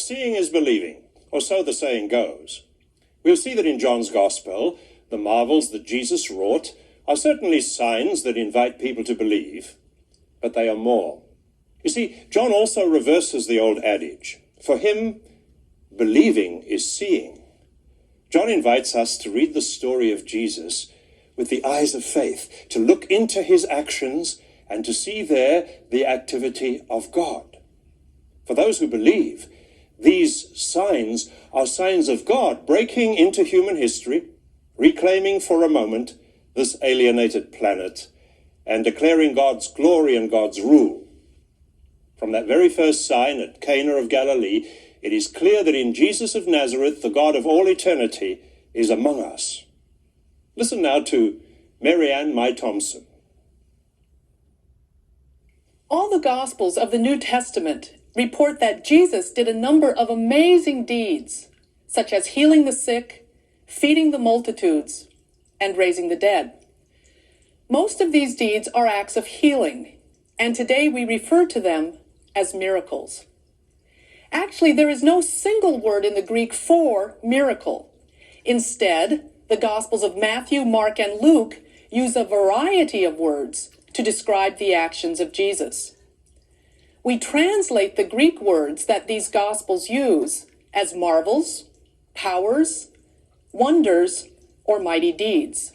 Seeing is believing, or so the saying goes. We'll see that in John's Gospel, the marvels that Jesus wrought are certainly signs that invite people to believe, but they are more. You see, John also reverses the old adage. For him, believing is seeing. John invites us to read the story of Jesus with the eyes of faith, to look into his actions and to see there the activity of God. For those who believe, these signs are signs of God breaking into human history, reclaiming for a moment this alienated planet, and declaring God's glory and God's rule. From that very first sign at Cana of Galilee, it is clear that in Jesus of Nazareth, the God of all eternity is among us. Listen now to Marianne Mai Thompson. All the Gospels of the New Testament report that Jesus did a number of amazing deeds, such as healing the sick, feeding the multitudes, and raising the dead. Most of these deeds are acts of healing, and today we refer to them as miracles. Actually, there is no single word in the Greek for miracle. Instead, the Gospels of Matthew, Mark, and Luke use a variety of words to describe the actions of Jesus. We translate the Greek words that these Gospels use as marvels, powers, wonders, or mighty deeds.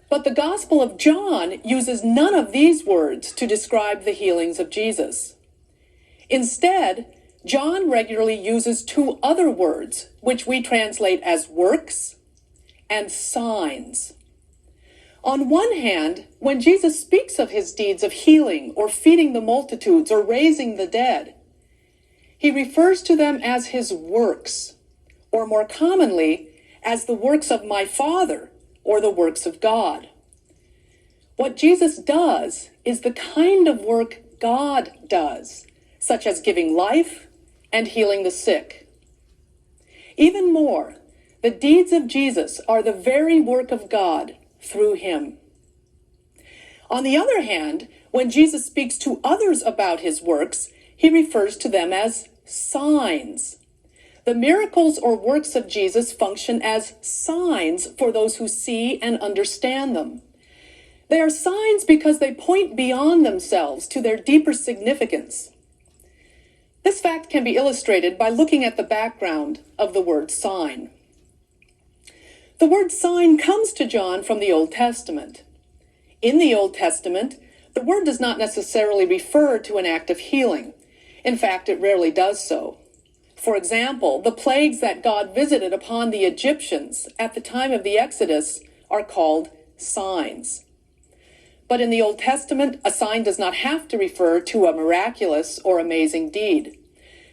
But the Gospel of John uses none of these words to describe the healings of Jesus. Instead, John regularly uses two other words, which we translate as works and signs. On one hand, when Jesus speaks of his deeds of healing or feeding the multitudes or raising the dead, he refers to them as his works, or more commonly, as the works of my Father, or the works of God. What Jesus does is the kind of work God does, such as giving life and healing the sick. Even more, the deeds of Jesus are the very work of God through him. On the other hand, when Jesus speaks to others about his works, he refers to them as signs. The miracles or works of Jesus function as signs for those who see and understand them. They are signs because they point beyond themselves to their deeper significance. This fact can be illustrated by looking at the background of the word sign. The word sign comes to John from the Old Testament. In the Old Testament, the word does not necessarily refer to an act of healing. In fact, it rarely does so. For example, the plagues that God visited upon the Egyptians at the time of the Exodus are called signs. But in the Old Testament, a sign does not have to refer to a miraculous or amazing deed.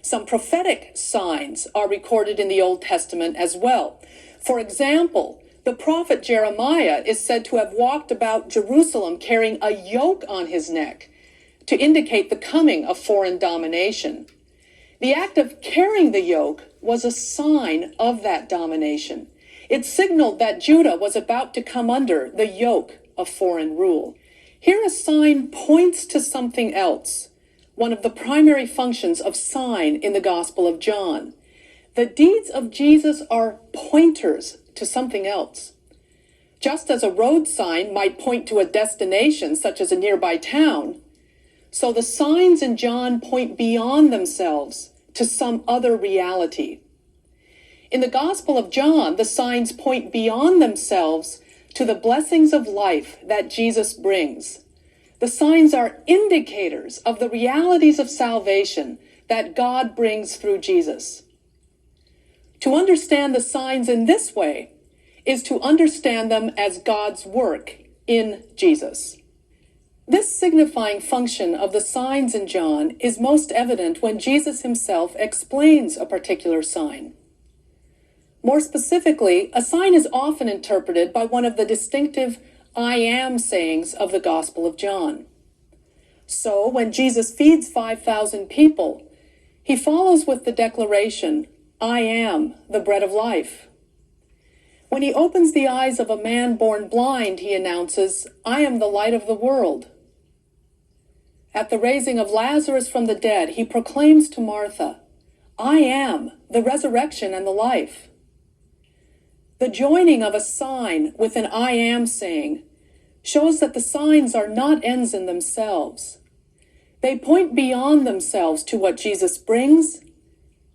Some prophetic signs are recorded in the Old Testament as well. For example, the prophet Jeremiah is said to have walked about Jerusalem carrying a yoke on his neck to indicate the coming of foreign domination. The act of carrying the yoke was a sign of that domination. It signaled that Judah was about to come under the yoke of foreign rule. Here a sign points to something else, one of the primary functions of sign in the Gospel of John. The deeds of Jesus are pointers to something else. Just as a road sign might point to a destination, such as a nearby town, so the signs in John point beyond themselves to some other reality. In the Gospel of John, the signs point beyond themselves to the blessings of life that Jesus brings. The signs are indicators of the realities of salvation that God brings through Jesus. To understand the signs in this way is to understand them as God's work in Jesus. This signifying function of the signs in John is most evident when Jesus himself explains a particular sign. More specifically, a sign is often interpreted by one of the distinctive I am sayings of the Gospel of John. So, when Jesus feeds 5,000 people, he follows with the declaration, I am the bread of life. When he opens the eyes of a man born blind, he announces, I am the light of the world. At the raising of Lazarus from the dead, he proclaims to Martha, I am the resurrection and the life. The joining of a sign with an I am saying shows that the signs are not ends in themselves. They point beyond themselves to what Jesus brings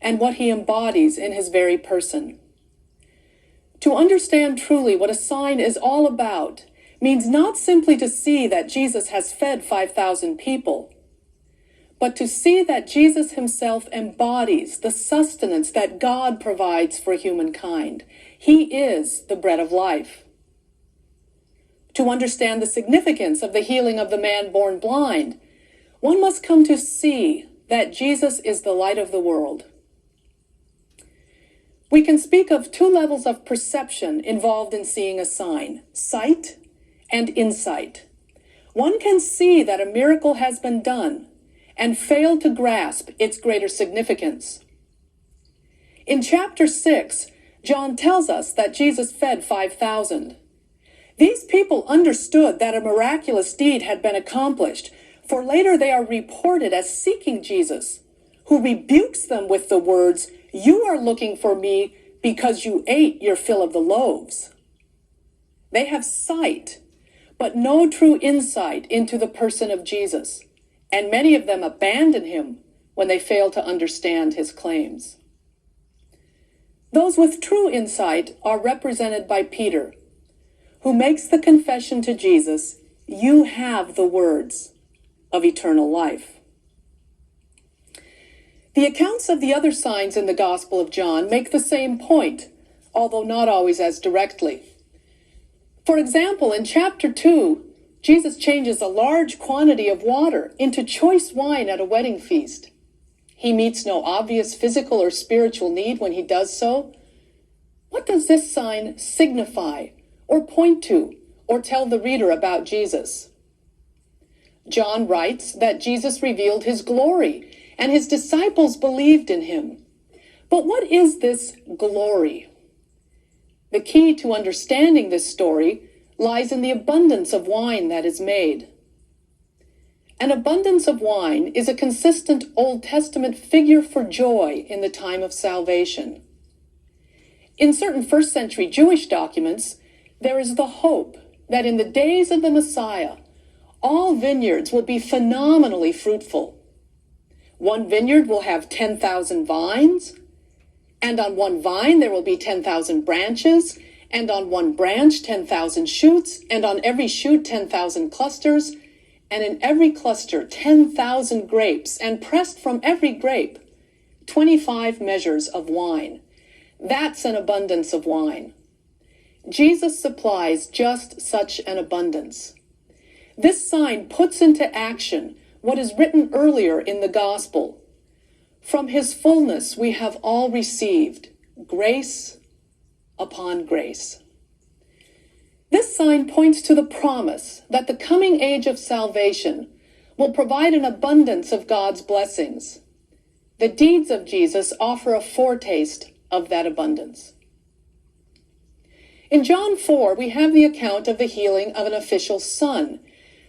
and what he embodies in his very person. To understand truly what a sign is all about means not simply to see that Jesus has fed 5,000 people, but to see that Jesus himself embodies the sustenance that God provides for humankind. He is the bread of life. To understand the significance of the healing of the man born blind, one must come to see that Jesus is the light of the world. We can speak of two levels of perception involved in seeing a sign: sight and insight. One can see that a miracle has been done and fail to grasp its greater significance. In chapter 6, John tells us that Jesus fed 5,000. These people understood that a miraculous deed had been accomplished, for later they are reported as seeking Jesus, who rebukes them with the words, "You are looking for me because you ate your fill of the loaves." They have sight, but no true insight into the person of Jesus, and many of them abandon him when they fail to understand his claims. Those with true insight are represented by Peter, who makes the confession to Jesus, "You have the words of eternal life." The accounts of the other signs in the Gospel of John make the same point, although not always as directly. For example, in chapter 2, Jesus changes a large quantity of water into choice wine at a wedding feast. He meets no obvious physical or spiritual need when he does so. What does this sign signify, or point to, or tell the reader about Jesus? John writes that Jesus revealed his glory, and his disciples believed in him. But what is this glory? The key to understanding this story lies in the abundance of wine that is made. An abundance of wine is a consistent Old Testament figure for joy in the time of salvation. In certain first century Jewish documents, there is the hope that in the days of the Messiah, all vineyards will be phenomenally fruitful. One vineyard will have 10,000 vines, and on one vine there will be 10,000 branches, and on one branch 10,000 shoots, and on every shoot 10,000 clusters, and in every cluster 10,000 grapes, and pressed from every grape 25 measures of wine. That's an abundance of wine. Jesus supplies just such an abundance. This sign puts into action what is written earlier in the gospel. From his fullness we have all received grace upon grace. This sign points to the promise that the coming age of salvation will provide an abundance of God's blessings. The deeds of Jesus offer a foretaste of that abundance. In John 4, we have the account of the healing of an official son,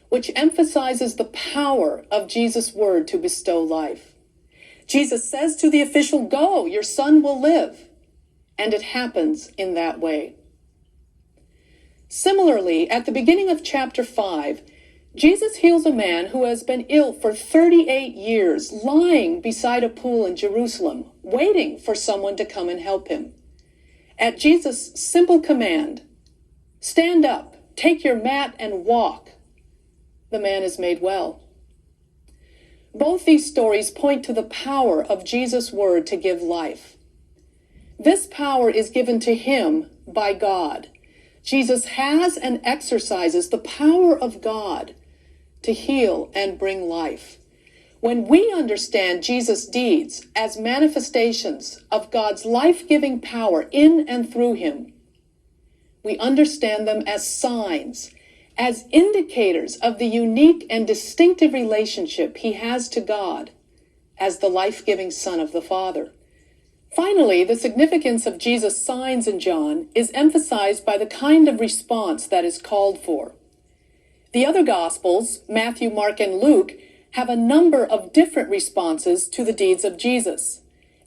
which emphasizes the power of Jesus' word to bestow life. Jesus says to the official, "Go, your son will live." And it happens in that way. Similarly, at the beginning of chapter 5, Jesus heals a man who has been ill for 38 years, lying beside a pool in Jerusalem, waiting for someone to come and help him. At Jesus' simple command, "Stand up, take your mat and walk," the man is made well. Both these stories point to the power of Jesus' word to give life. This power is given to him by God. Jesus has and exercises the power of God to heal and bring life. When we understand Jesus' deeds as manifestations of God's life-giving power in and through him, we understand them as signs, as indicators of the unique and distinctive relationship he has to God as the life-giving Son of the Father. Finally, the significance of Jesus' signs in John is emphasized by the kind of response that is called for. The other Gospels, Matthew, Mark, and Luke, have a number of different responses to the deeds of Jesus,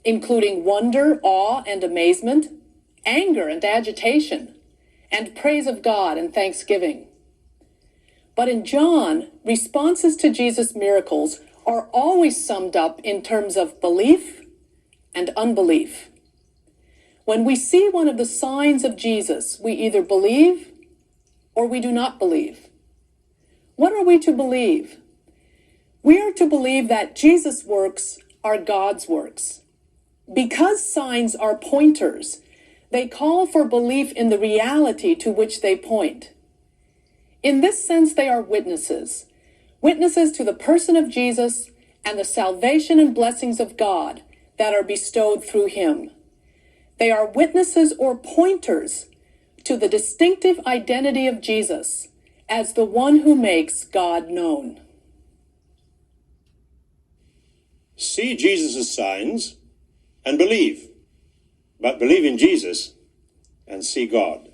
including wonder, awe, and amazement, anger and agitation, and praise of God and thanksgiving. But in John, responses to Jesus' miracles are always summed up in terms of belief and unbelief. When we see one of the signs of Jesus, we either believe or we do not believe. What are we to believe? We are to believe that Jesus' works are God's works. Because signs are pointers, they call for belief in the reality to which they point. In this sense, they are witnesses to the person of Jesus and the salvation and blessings of God that are bestowed through him. They are witnesses or pointers to the distinctive identity of Jesus as the one who makes God known. See Jesus' signs and believe, but believe in Jesus and see God.